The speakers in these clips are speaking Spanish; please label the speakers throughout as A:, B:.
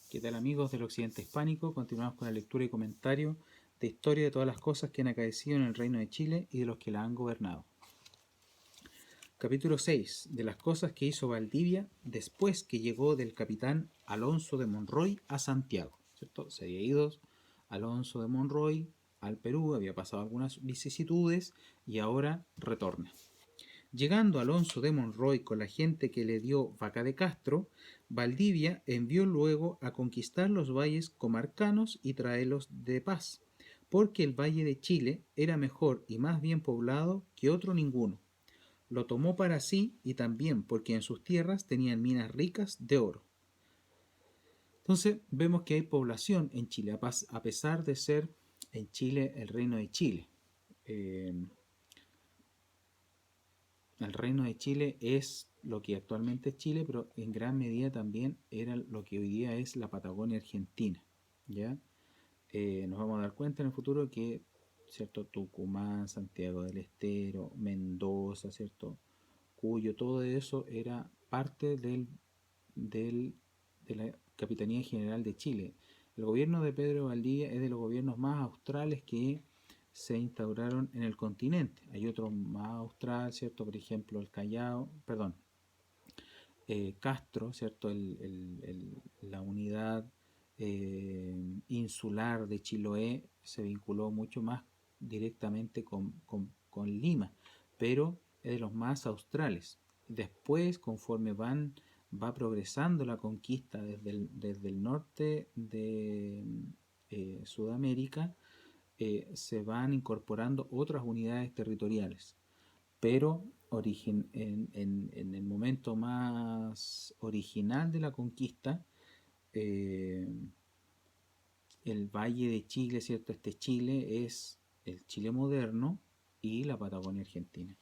A: ¿Qué tal amigos del Occidente Hispánico? Continuamos con la lectura y comentario de historia de todas las cosas que han acaecido en el Reino de Chile y de los que la han gobernado. Capítulo 6. De las cosas que hizo Valdivia después que llegó del capitán Alonso de Monroy a Santiago. ¿Cierto? Se había ido Alonso de Monroy al Perú, había pasado algunas vicisitudes y ahora retorna. Llegando Alonso de Monroy con la gente que le dio Vaca de Castro, Valdivia envió luego a conquistar los valles comarcanos y traerlos de paz, porque el valle de Chile era mejor y más bien poblado que otro ninguno. Lo tomó para sí y también porque en sus tierras tenían minas ricas de oro. Entonces vemos que hay población en Chile, a pesar de ser en Chile el reino de Chile. El reino de Chile es lo que actualmente es Chile, pero en gran medida también era lo que hoy día es la Patagonia Argentina. ¿Ya? Nos vamos a dar cuenta en el futuro que, ¿cierto? Tucumán, Santiago del Estero, Mendoza, ¿cierto? Cuyo, todo eso era parte de la Capitanía General de Chile. El gobierno de Pedro Valdivia es de los gobiernos más australes que se instauraron en el continente. Hay otro más austral, ¿cierto? Por ejemplo, el Callao, perdón, Castro, ¿cierto? La unidad insular de Chiloé se vinculó mucho más directamente con Lima, pero es de los más australes. Después, conforme va progresando la conquista desde el norte de Sudamérica, se van incorporando otras unidades territoriales, pero en el momento más original de la conquista, eh, el Valle de Chile, ¿cierto? Este Chile es el Chile moderno y la Patagonia Argentina.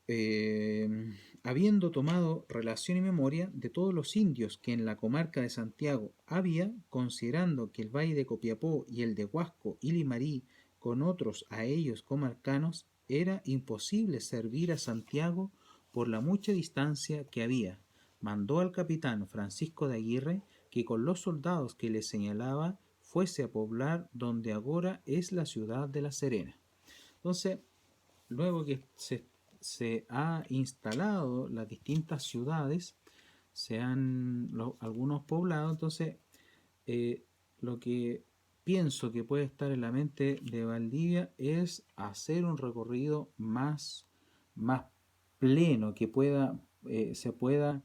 A: Eh, Habiendo tomado relación y memoria de todos los indios que en la comarca de Santiago había, considerando que el valle de Copiapó y el de Huasco y Limarí, con otros a ellos comarcanos, era imposible servir a Santiago por la mucha distancia que había, mandó al capitán Francisco de Aguirre que con los soldados que le señalaba fuese a poblar donde ahora es la ciudad de La Serena. Entonces, luego que se ha instalado las distintas ciudades, algunos poblados, entonces eh, lo que pienso que puede estar en la mente de Valdivia es hacer un recorrido más pleno, que se pueda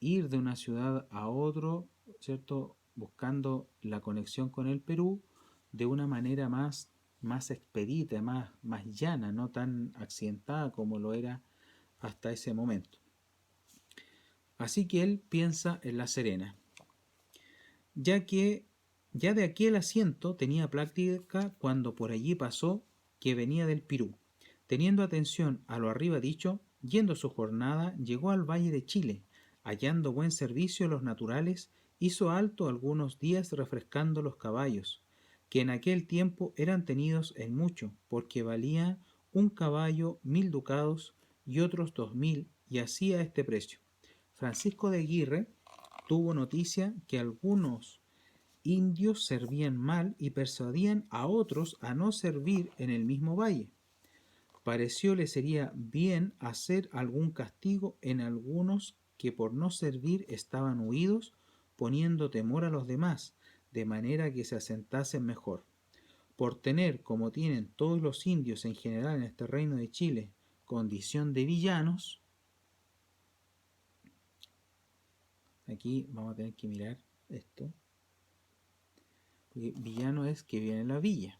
A: ir de una ciudad a otro, ¿cierto? Buscando la conexión con el Perú de una manera más expedita, más llana, no tan accidentada como lo era hasta ese momento. Así que él piensa en La Serena, ya que ya de aquel asiento tenía práctica cuando por allí pasó que venía del Pirú. Teniendo atención a lo arriba dicho, yendo su jornada, llegó al Valle de Chile, hallando buen servicio los naturales, hizo alto algunos días refrescando los caballos, que en aquel tiempo eran tenidos en mucho, porque valía un caballo 1000 ducados y otros 2000, y así a este precio. Francisco de Aguirre tuvo noticia que algunos indios servían mal y persuadían a otros a no servir en el mismo valle. Parecióle sería bien hacer algún castigo en algunos que por no servir estaban huidos, poniendo temor a los demás, de manera que se asentasen mejor. Por tener, como tienen todos los indios en general en este reino de Chile, condición de villanos, aquí vamos a tener que mirar esto, porque villano es que viene en la villa.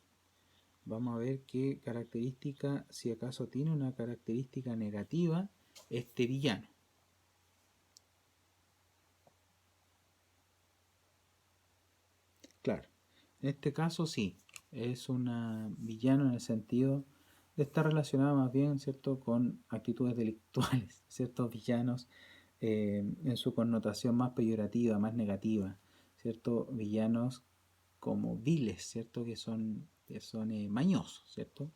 A: Vamos a ver qué característica, si acaso tiene una característica negativa este villano. Claro, en este caso sí, es una villano en el sentido de estar relacionado más bien, ¿cierto?, con actitudes delictuales, ciertos villanos en su connotación más peyorativa, más negativa, ¿cierto? Villanos como viles, ¿cierto?, que son mañosos, ¿cierto?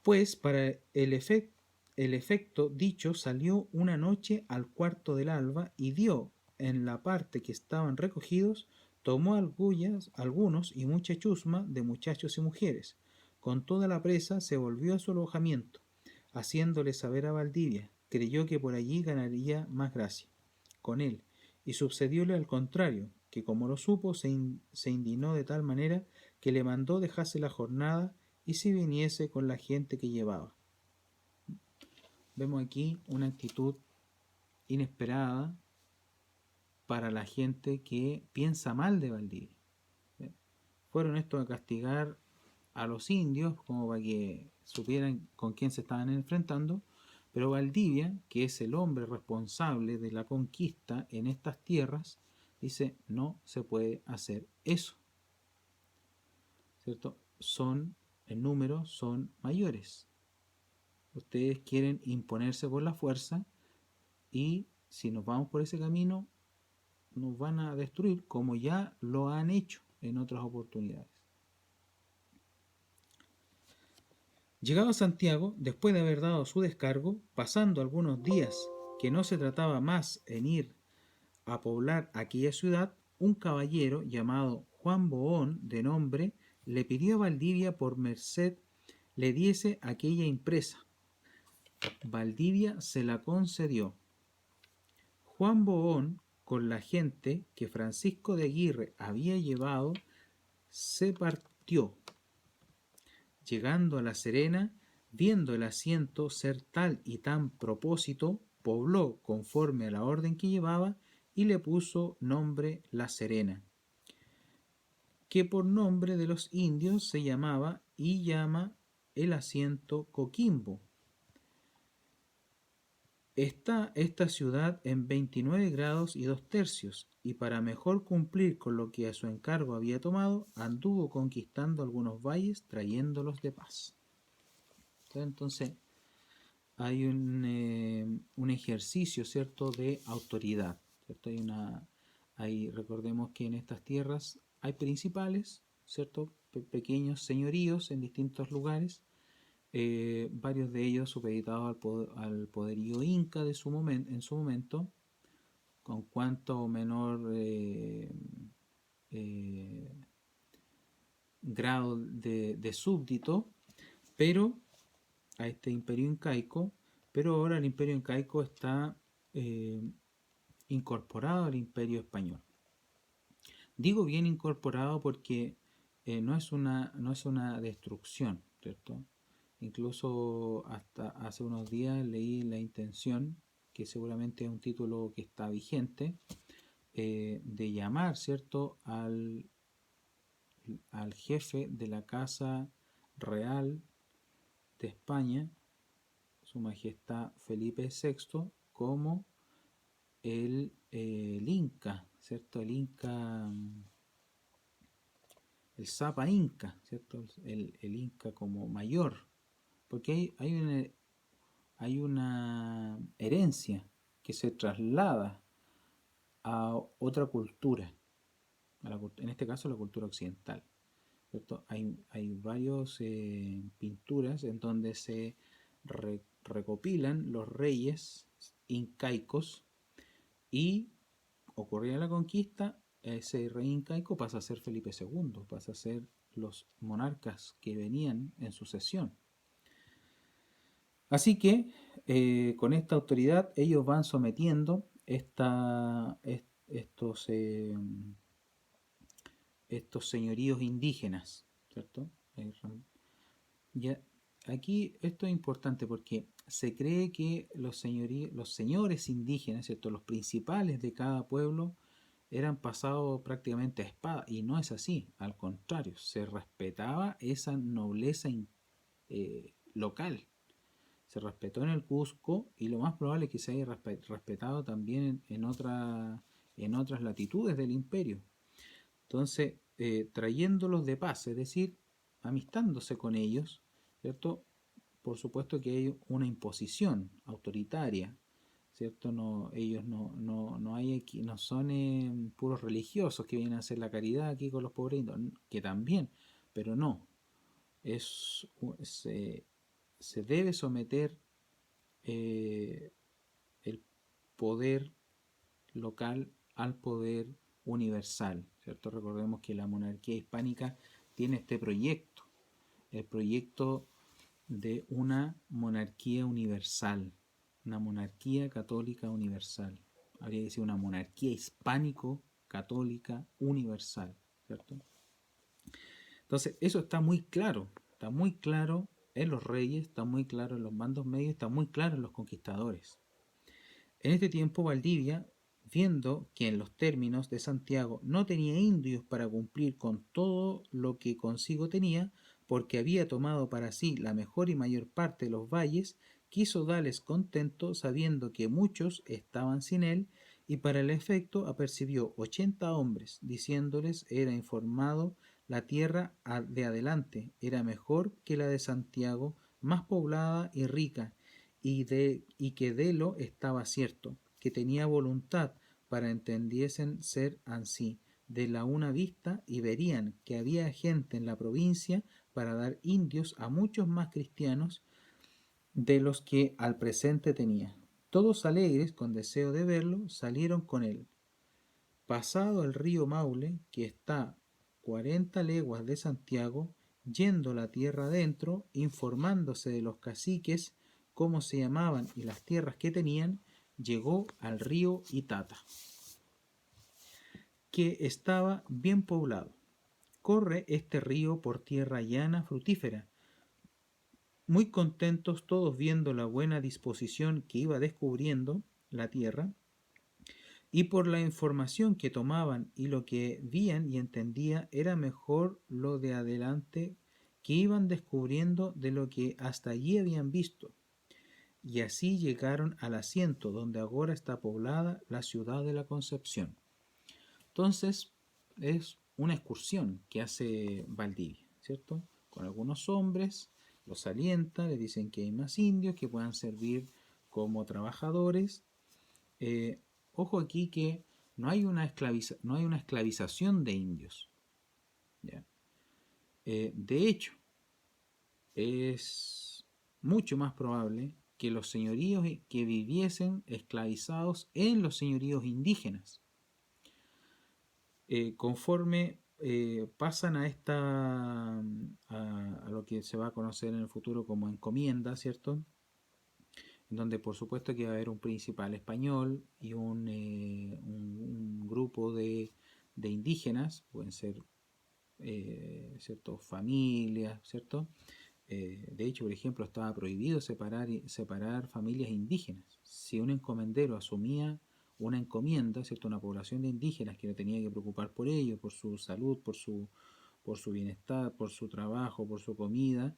A: Pues para el efecto dicho salió una noche al cuarto del alba y dio en la parte que estaban recogidos, tomó algunos y mucha chusma de muchachos y mujeres. Con toda la presa se volvió a su alojamiento, haciéndole saber a Valdivia, creyó que por allí ganaría más gracia con él, y sucedióle al contrario, que como lo supo, se indignó de tal manera que le mandó dejase la jornada y se viniese con la gente que llevaba. Vemos aquí una actitud inesperada para la gente que piensa mal de Valdivia. Fueron estos a castigar a los indios como para que supieran con quién se estaban enfrentando, pero Valdivia, que es el hombre responsable de la conquista en estas tierras, dice, no se puede hacer eso, ¿cierto? En número son mayores. Ustedes quieren imponerse por la fuerza y si nos vamos por ese camino nos van a destruir como ya lo han hecho en otras oportunidades. Llegado a Santiago, después de haber dado su descargo, pasando algunos días que no se trataba más en ir a poblar aquella ciudad, un caballero llamado Juan Bohón, de nombre, le pidió a Valdivia por merced le diese aquella impresa. Valdivia se la concedió. Juan Bohón, con la gente que Francisco de Aguirre había llevado, se partió. Llegando a La Serena, viendo el asiento ser tal y tan propósito, pobló conforme a la orden que llevaba y le puso nombre La Serena, que por nombre de los indios se llamaba y llama el asiento Coquimbo. Está esta ciudad en 29 grados y 2 tercios, y para mejor cumplir con lo que a su encargo había tomado, anduvo conquistando algunos valles, trayéndolos de paz. Entonces, hay un ejercicio, ¿cierto?, de autoridad, ¿cierto? Recordemos que en estas tierras hay principales, ¿cierto?, pequeños señoríos en distintos lugares, varios de ellos supeditados al poderío inca en su momento, con cuanto menor grado de súbdito, pero a este imperio incaico, pero ahora el imperio incaico está incorporado al imperio español. Digo bien incorporado porque no es una destrucción, ¿cierto? Incluso hasta hace unos días leí La Intención, que seguramente es un título que está vigente, de llamar, ¿cierto?, al jefe de la Casa Real de España, Su Majestad Felipe VI, como el Inca, ¿cierto? El Inca, el Zapa Inca, ¿cierto? El Inca como mayor, porque hay una herencia que se traslada a otra cultura, en este caso la cultura occidental, ¿cierto? Hay varios pinturas en donde se recopilan los reyes incaicos y ocurría la conquista, ese rey incaico pasa a ser Felipe II, pasa a ser los monarcas que venían en sucesión. Así que con esta autoridad ellos van sometiendo estos señoríos indígenas, ¿cierto? Ya, aquí esto es importante porque se cree que los señores indígenas, ¿cierto?, los principales de cada pueblo, eran pasados prácticamente a espada, y no es así, al contrario, se respetaba esa nobleza local, se respetó en el Cusco y lo más probable es que se haya respetado también en otras latitudes del imperio. Entonces, trayéndolos de paz, es decir, amistándose con ellos, ¿cierto? Por supuesto que hay una imposición autoritaria, ¿cierto? Ellos no hay aquí, no son puros religiosos que vienen a hacer la caridad aquí con los pobrecitos, que también, pero no, se debe someter el poder local al poder universal, ¿cierto? Recordemos que la monarquía hispánica tiene este proyecto, el proyecto de una monarquía universal, una monarquía católica universal. Habría que decir una monarquía hispánico-católica universal, ¿cierto? Entonces, eso está muy claro en los reyes, está muy claro en los mandos medios, está muy claro en los conquistadores. En este tiempo, Valdivia, viendo que en los términos de Santiago no tenía indios para cumplir con todo lo que consigo tenía, porque había tomado para sí la mejor y mayor parte de los valles, quiso darles contento, sabiendo que muchos estaban sin él, y para el efecto apercibió 80 hombres, diciéndoles era informado la tierra de adelante era mejor que la de Santiago, más poblada y rica, y que de lo estaba cierto, que tenía voluntad para entendiesen ser ansí, de la una vista, y verían que había gente en la provincia para dar indios a muchos más cristianos de los que al presente tenía. Todos alegres, con deseo de verlo, salieron con él. Pasado el río Maule, que está 40 leguas de Santiago, yendo la tierra adentro, informándose de los caciques, cómo se llamaban y las tierras que tenían, llegó al río Itata, que estaba bien poblado. Corre este río por tierra llana frutífera. Muy contentos todos viendo la buena disposición que iba descubriendo la tierra, y por la información que tomaban y lo que vían y entendía era mejor lo de adelante que iban descubriendo de lo que hasta allí habían visto. Y así llegaron al asiento donde ahora está poblada la ciudad de la Concepción. Entonces es una excursión que hace Valdivia, ¿cierto? Con algunos hombres, los alienta, les dicen que hay más indios que puedan servir como trabajadores. Eh, Ojo aquí que no hay una esclavización de indios. ¿Ya? De hecho, es mucho más probable que los señoríos que viviesen esclavizados en los señoríos indígenas. Conforme pasan a lo que se va a conocer en el futuro como encomienda, ¿cierto? En donde por supuesto que va a haber un principal español y un grupo de indígenas, pueden ser ¿cierto? Familias, ¿cierto? De hecho, por ejemplo, estaba prohibido separar familias indígenas. Si un encomendero asumía una encomienda, ¿cierto? Una población de indígenas que no tenía que preocupar por ello, por su salud, por su bienestar, por su trabajo, por su comida,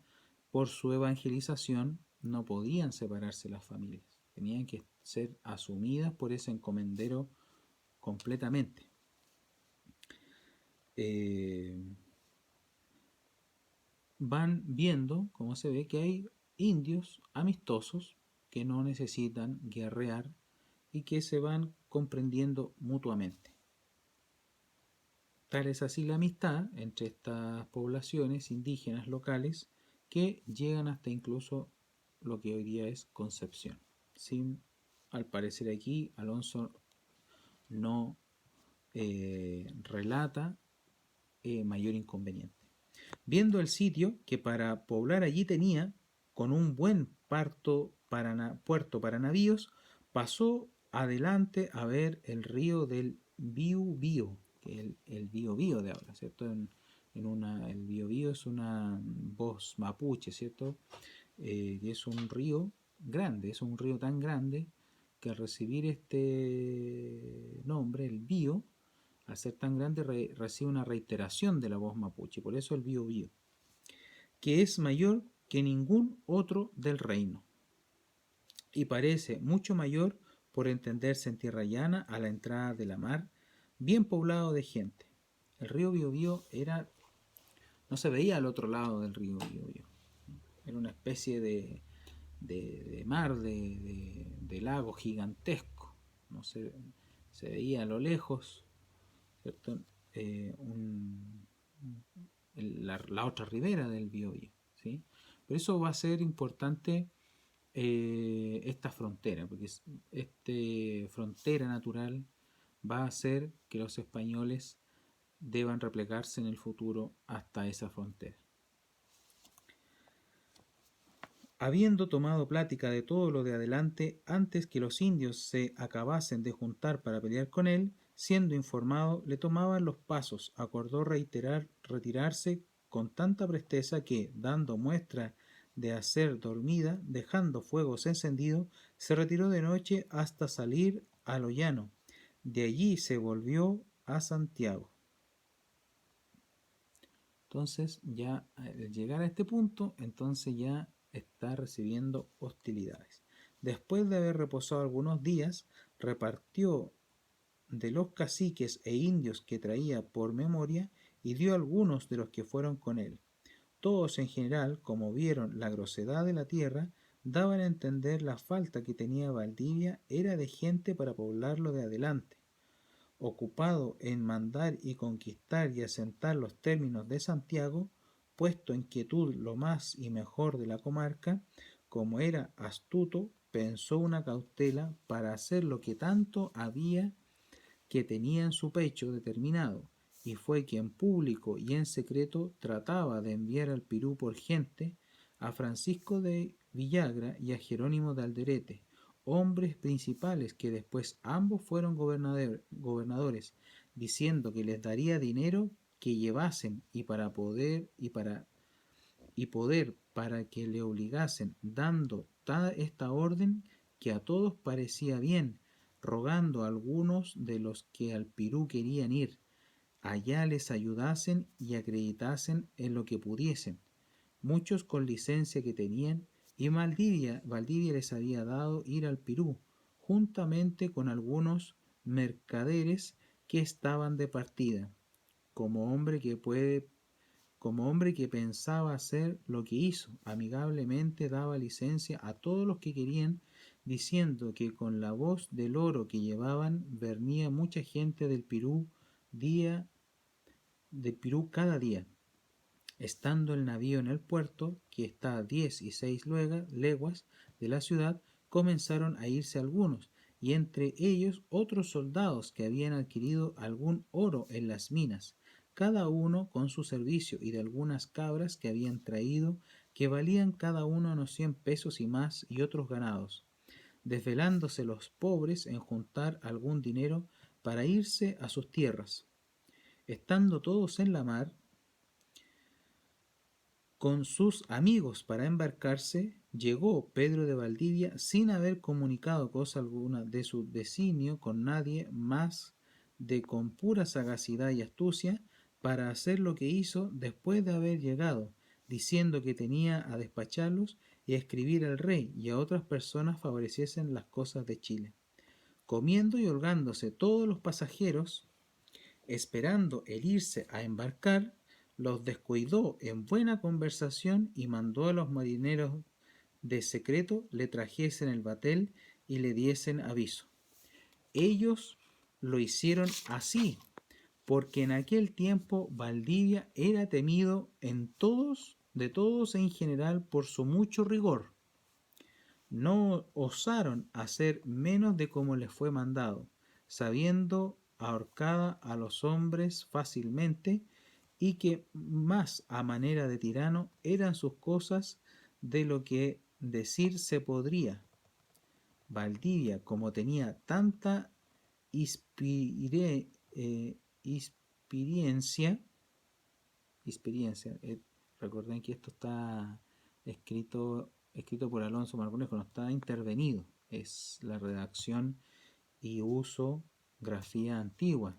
A: por su evangelización, no podían separarse las familias. Tenían que ser asumidas por ese encomendero completamente. Van viendo, como se ve, que hay indios amistosos que no necesitan guerrear y que se van comprendiendo mutuamente. Tal es así la amistad entre estas poblaciones indígenas locales que llegan hasta incluso lo que hoy día es Concepción. Sin, al parecer aquí, Alonso no relata mayor inconveniente. Viendo el sitio que para poblar allí tenía, con un buen puerto para navíos, pasó adelante a ver el río del Biobío, que es el Biobío de ahora, ¿cierto? El Biobío es una voz mapuche, ¿cierto? Y es un río grande, es un río tan grande que al recibir este nombre, el Bío, al ser tan grande recibe una reiteración de la voz mapuche, por eso el Biobío, que es mayor que ningún otro del reino, y parece mucho mayor por entenderse en tierra llana a la entrada de la mar, bien poblado de gente. El río Biobío no se veía al otro lado del río Biobío, era una especie de mar, de lago gigantesco, no se veía a lo lejos, ¿cierto? La otra ribera del Biobío, ¿sí? Por eso va a ser importante esta frontera, porque esta frontera natural va a hacer que los españoles deban replegarse en el futuro hasta esa frontera. Habiendo tomado plática de todo lo de adelante antes que los indios se acabasen de juntar para pelear con él, siendo informado, le tomaban los pasos, acordó retirarse con tanta presteza que, dando muestra de hacer dormida, dejando fuegos encendidos, se retiró de noche hasta salir a lo llano. De allí se volvió a Santiago. Entonces ya al llegar a este punto, entonces ya está recibiendo hostilidades. Después de haber reposado algunos días, repartió de los caciques e indios que traía por memoria y dio a algunos de los que fueron con él. Todos en general, como vieron la grosedad de la tierra, daban a entender la falta que tenía Valdivia era de gente para poblarlo de adelante. Ocupado en mandar y conquistar y asentar los términos de Santiago, puesto en quietud lo más y mejor de la comarca, como era astuto, pensó una cautela para hacer lo que tanto había que tenía en su pecho determinado, y fue que en público y en secreto trataba de enviar al Pirú por gente a Francisco de Villagra y a Jerónimo de Alderete, hombres principales que después ambos fueron gobernadores, diciendo que les daría dinero que llevasen y poder para que le obligasen, dando esta orden que a todos parecía bien, rogando a algunos de los que al Pirú querían ir, allá les ayudasen y acreditasen en lo que pudiesen, muchos con licencia que tenían, y Valdivia les había dado ir al Pirú, juntamente con algunos mercaderes que estaban de partida, como hombre que puede como hombre que pensaba hacer lo que hizo, amigablemente daba licencia a todos los que querían, diciendo que con la voz del oro que llevaban venía mucha gente del Pirú cada día. Estando el navío en el puerto, que está a 10 y 6 leguas de la ciudad, comenzaron a irse algunos, y entre ellos otros soldados que habían adquirido algún oro en las minas, cada uno con su servicio, y de algunas cabras que habían traído, que valían cada uno unos 100 pesos y más, y otros ganados, desvelándose los pobres en juntar algún dinero para irse a sus tierras. Estando todos en la mar, con sus amigos para embarcarse, llegó Pedro de Valdivia sin haber comunicado cosa alguna de su designio con nadie más de con pura sagacidad y astucia para hacer lo que hizo después de haber llegado, diciendo que tenía a despacharlos y a escribir al rey y a otras personas favoreciesen las cosas de Chile. Comiendo y holgándose todos los pasajeros, esperando el irse a embarcar, los descuidó en buena conversación y mandó a los marineros de secreto le trajesen el batel y le diesen aviso. Ellos lo hicieron así, porque en aquel tiempo Valdivia era temido de todos en general por su mucho rigor. No osaron hacer menos de como les fue mandado, sabiendo ahorcada a los hombres fácilmente, y que más a manera de tirano eran sus cosas de lo que decir se podría. Valdivia, como tenía tanta experiencia, recuerden que esto está escrito por Alonso Marconejo, no está intervenido, es la redacción y uso grafía antigua,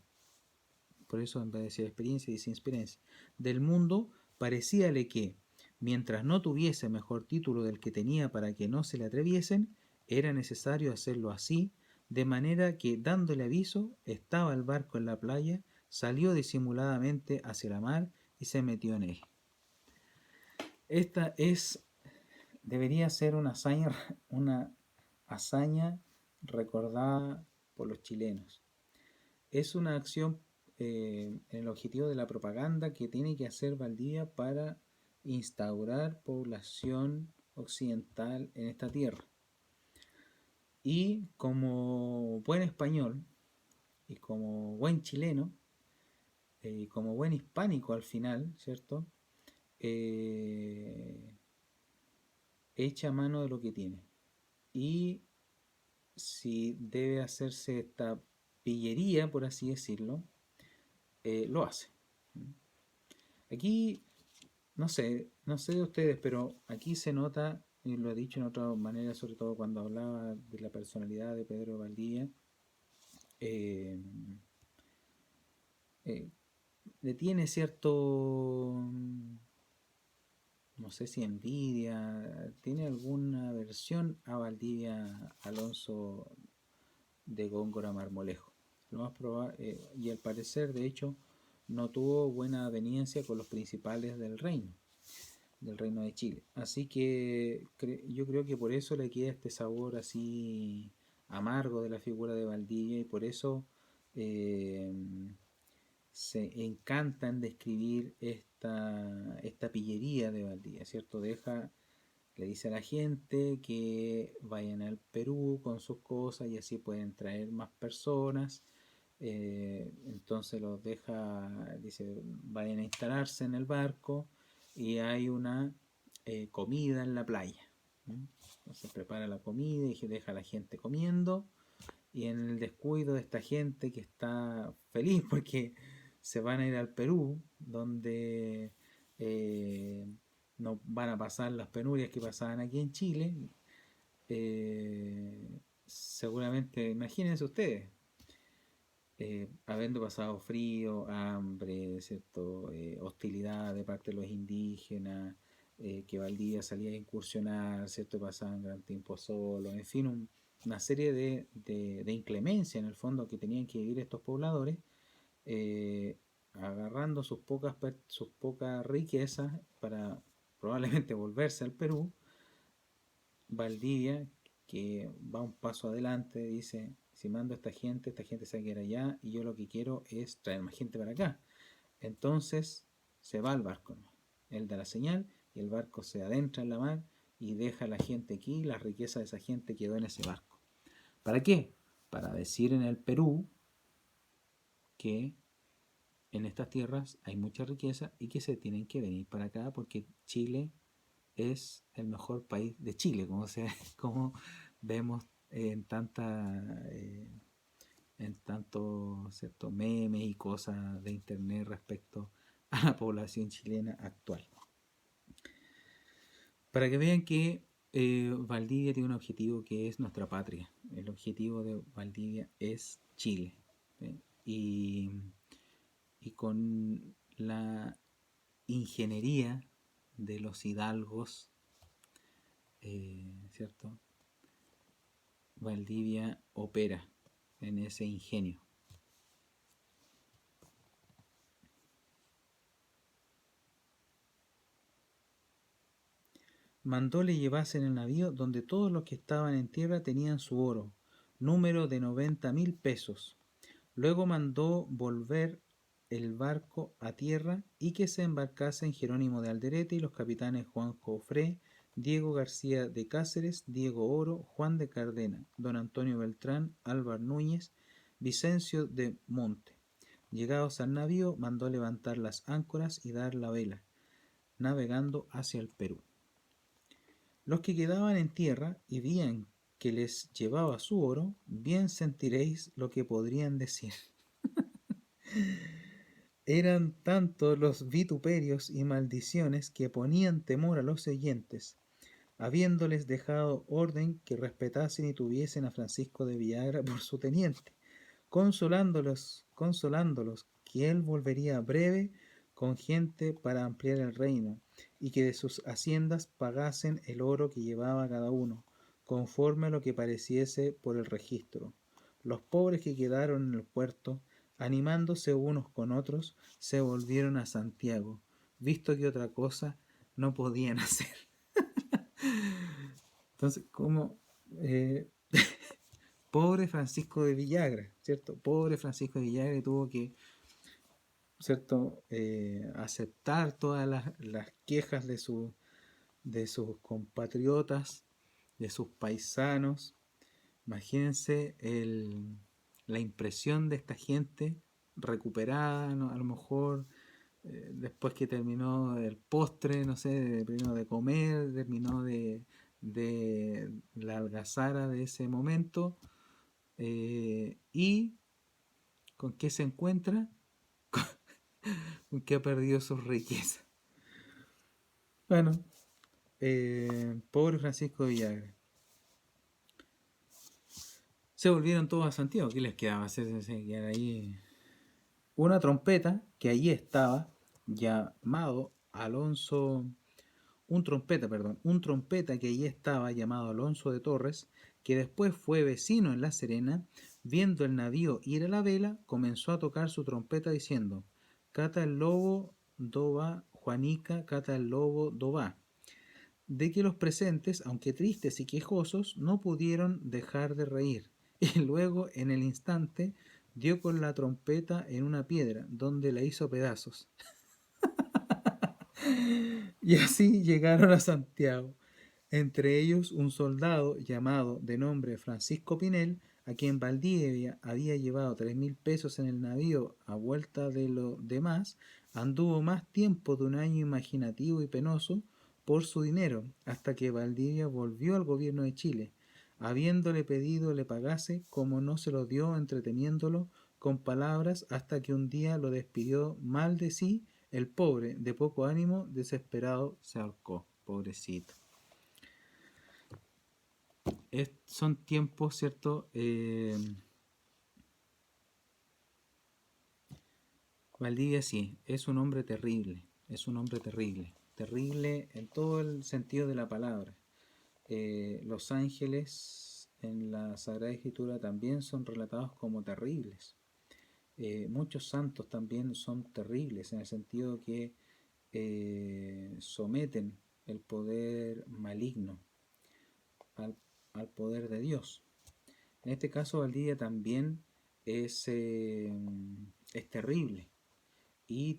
A: por eso en vez de decir experiencia dice experiencia, del mundo, parecíale que, mientras no tuviese mejor título del que tenía para que no se le atreviesen, era necesario hacerlo así, de manera que, dándole aviso, estaba el barco en la playa, salió disimuladamente hacia la mar y se metió en él. Esta debería ser una hazaña recordada por los chilenos. Es una acción en el objetivo de la propaganda que tiene que hacer Valdivia para instaurar población occidental en esta tierra. Y como buen español y como buen chileno, y como buen hispánico al final, ¿cierto? Eh, Echa mano de lo que tiene. Y si debe hacerse esta pillería, por así decirlo, lo hace. Aquí, no sé de ustedes, pero aquí se nota, y lo he dicho en otra manera, sobre todo cuando hablaba de la personalidad de Pedro Valdivia, eh, eh, le tiene cierto, no sé si envidia, tiene alguna aversión a Valdivia Alonso de Góngora Marmolejo. Lo más probable, y al parecer, de hecho, no tuvo buena aveniencia con los principales del reino de Chile. Así que yo creo que por eso le queda este sabor así amargo de la figura de Valdivia y por eso eh, se encanta en describir esta pillería de Valdivia, ¿cierto? Le dice a la gente que vayan al Perú con sus cosas y así pueden traer más personas. Entonces los deja, dice, vayan a instalarse en el barco y hay una comida en la playa. Entonces prepara la comida y deja a la gente comiendo y en el descuido de esta gente que está feliz porque se van a ir al Perú, donde eh, no van a pasar las penurias que pasaban aquí en Chile. Seguramente, imagínense ustedes, habiendo pasado frío, hambre, ¿cierto? Hostilidad de parte de los indígenas, que Valdivia salía a incursionar, ¿cierto? Pasaban gran tiempo solo, en fin, una serie de inclemencia en el fondo que tenían que vivir estos pobladores, eh, agarrando sus pocas riquezas para probablemente volverse al Perú. Valdivia, que va un paso adelante, dice, si mando a esta gente se va a quedar allá y yo lo que quiero es traer más gente para acá. Entonces se va al barco, ¿no? Él da la señal y el barco se adentra en la mar y deja a la gente aquí, la riqueza de esa gente quedó en ese barco. ¿Para qué? Para decir en el Perú que en estas tierras hay mucha riqueza y que se tienen que venir para acá porque Chile es el mejor país de Chile, como vemos en en tantos cierto, memes y cosas de internet respecto a la población chilena actual. Para que vean que Valdivia tiene un objetivo que es nuestra patria. El objetivo de Valdivia es Chile. ¿Sí? Y con la ingeniería de los hidalgos, ¿cierto? Valdivia opera en ese ingenio. Mandó le llevasen el navío donde todos los que estaban en tierra tenían su oro, número de 90.000 pesos. Luego mandó volver el barco a tierra y que se embarcasen Jerónimo de Alderete y los capitanes Juan Jofré, Diego García de Cáceres, Diego Oro, Juan de Cardena, don Antonio Beltrán, Álvar Núñez, Vicencio de Monte. Llegados al navío, mandó levantar las áncoras y dar la vela, navegando hacia el Perú. Los que quedaban en tierra y veían que les llevaba su oro, bien sentiréis lo que podrían decir. Eran tantos los vituperios y maldiciones que ponían temor a los oyentes, habiéndoles dejado orden que respetasen y tuviesen a Francisco de Villagra por su teniente, consolándolos que él volvería breve con gente para ampliar el reino, y que de sus haciendas pagasen el oro que llevaba cada uno, conforme a lo que pareciese por el registro. Los pobres que quedaron en el puerto, animándose unos con otros, se volvieron a Santiago, visto que otra cosa no podían hacer. Entonces, como pobre Francisco de Villagra, ¿cierto? Pobre Francisco de Villagra que tuvo que, ¿cierto? Aceptar todas las quejas de sus compatriotas, de sus paisanos. Imagínense la impresión de esta gente recuperada, ¿no? A lo mejor después que terminó el postre, no sé, terminó de comer, terminó de la algazara de ese momento, y con qué se encuentra, con que ha perdido sus riquezas. Bueno, pobre Francisco de Villagra. Se volvieron todos a Santiago. ¿Qué les quedaba? Se quedar ahí. Una trompeta que allí estaba, llamado Alonso, un trompeta que allí estaba llamado Alonso de Torres, que después fue vecino en La Serena, viendo el navío ir a la vela, comenzó a tocar su trompeta diciendo: Cata el lobo, do va, Juanica, cata el lobo, do va. De que los presentes, aunque tristes y quejosos, no pudieron dejar de reír, y luego, en el instante, dio con la trompeta en una piedra, donde la hizo pedazos. Y así llegaron a Santiago, entre ellos un soldado llamado de nombre Francisco Pinel, a quien Valdivia había llevado 3.000 pesos en el navío a vuelta de lo demás, anduvo más tiempo de un año imaginativo y penoso por su dinero, hasta que Valdivia volvió al gobierno de Chile, habiéndole pedido le pagase, como no se lo dio, entreteniéndolo con palabras, hasta que un día lo despidió mal de sí. El pobre, de poco ánimo, desesperado, se ahorcó. Pobrecito. Son tiempos, ¿cierto? Valdivia sí, es un hombre terrible. Es un hombre terrible. Terrible en todo el sentido de la palabra. Los ángeles en la Sagrada Escritura también son relatados como terribles. Muchos santos también son terribles en el sentido que someten el poder maligno al, al poder de Dios. En este caso, Valdivia también es terrible y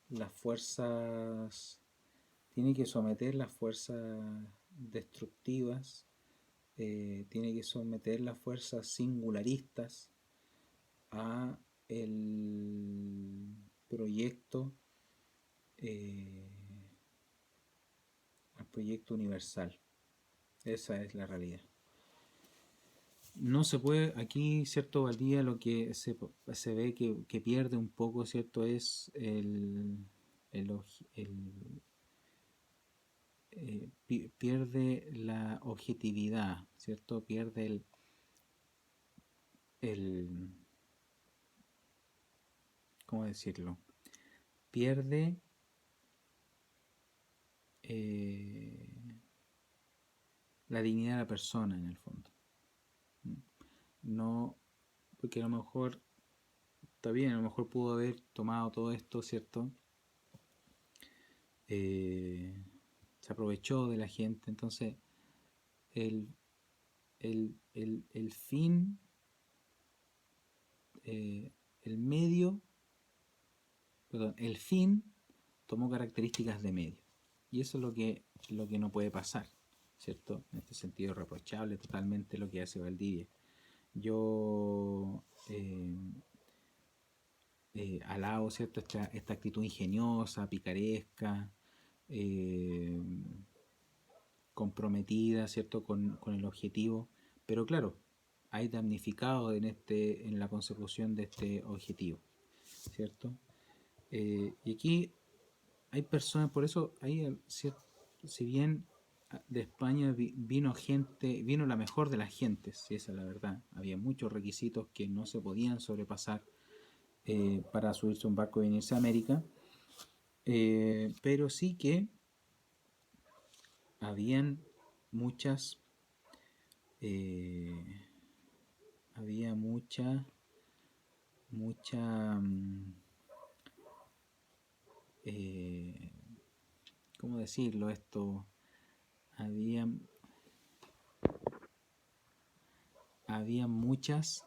A: las fuerzas, tiene que someter las fuerzas destructivas, tiene que someter las fuerzas singularistas a el proyecto eh, al proyecto universal. Esa es la realidad. No se puede, aquí, ¿cierto? Valdivia lo que se ve que pierde un poco, ¿cierto? Es el, el pierde la objetividad, ¿cierto? Pierde el ¿cómo decirlo? Pierde eh, la dignidad de la persona en el fondo. No, porque a lo mejor, está bien, a lo mejor pudo haber tomado todo esto, ¿cierto? Se aprovechó de la gente, entonces el, el fin, el medio, perdón, el fin tomó características de medio. Y eso es lo que no puede pasar, ¿cierto? En este sentido, reprochable totalmente lo que hace Valdivia. Yo alabo, ¿cierto? Esta actitud ingeniosa, picaresca, eh, comprometida, ¿cierto? Con el objetivo, pero claro, hay damnificado en la consecución de este objetivo, ¿cierto? Y aquí hay personas, por eso hay, si bien de España vino gente, vino la mejor de las gentes, si esa es la verdad, había muchos requisitos que no se podían sobrepasar para subirse a un barco y venirse a América, pero sí que habían muchas, eh, había mucha, eh, ¿cómo decirlo esto? Había, había muchas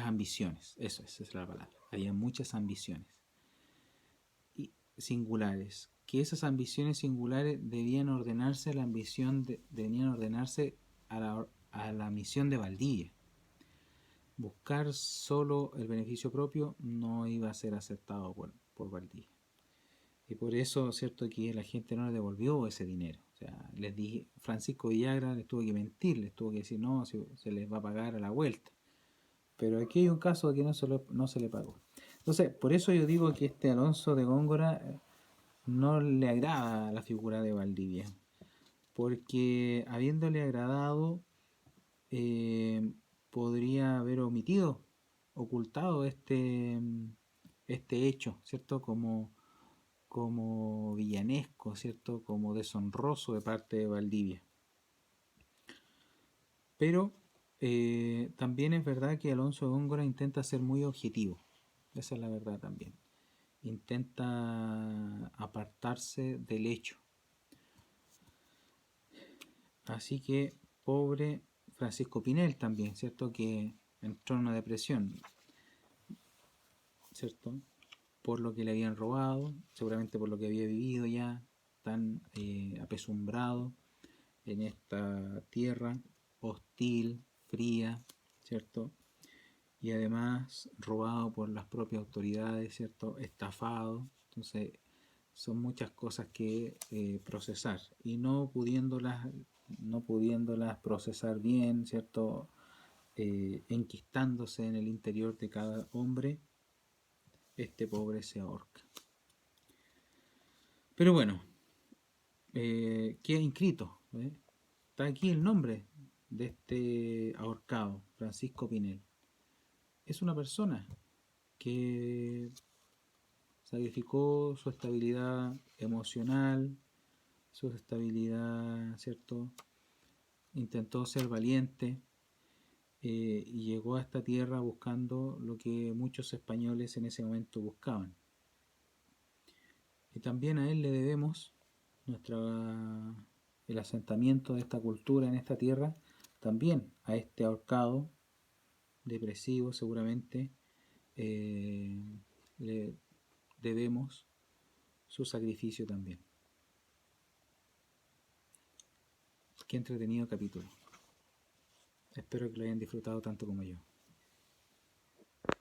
A: ambiciones, esa es la palabra, había muchas ambiciones. Y singulares, que esas ambiciones singulares debían ordenarse a la debían ordenarse a la misión de Valdivia. Buscar solo el beneficio propio no iba a ser aceptado por Valdivia. Y por eso, cierto, que la gente no le devolvió ese dinero. O sea, les dije, Francisco Villagra les tuvo que mentir, les tuvo que decir, no, se les va a pagar a la vuelta. Pero aquí hay un caso de que no se le pagó. Entonces, por eso yo digo que este Alonso de Góngora no le agrada la figura de Valdivia. Porque habiéndole agradado, eh, podría haber omitido, ocultado este hecho, ¿cierto? Como villanesco, ¿cierto? Como deshonroso de parte de Valdivia. Pero también es verdad que Alonso de Góngora intenta ser muy objetivo. Esa es la verdad también. Intenta apartarse del hecho. Así que, pobre Francisco Pinel también, ¿cierto? Que entró en una depresión, ¿cierto? Por lo que le habían robado, seguramente por lo que había vivido ya, tan apesumbrado en esta tierra hostil, fría, ¿cierto? Y además robado por las propias autoridades, ¿cierto? Estafado. Entonces, son muchas cosas que procesar y no pudiéndolas procesar bien, ¿cierto? Enquistándose en el interior de cada hombre, este pobre se ahorca. Pero bueno, queda inscrito, ¿eh? Está aquí el nombre de este ahorcado, Francisco Pinel. Es una persona que sacrificó su estabilidad emocional, su estabilidad, ¿cierto? Intentó ser valiente y llegó a esta tierra buscando lo que muchos españoles en ese momento buscaban. Y también a él le debemos el asentamiento de esta cultura en esta tierra, también a este ahorcado depresivo seguramente le debemos su sacrificio también. Qué entretenido capítulo. Espero que lo hayan disfrutado tanto como yo.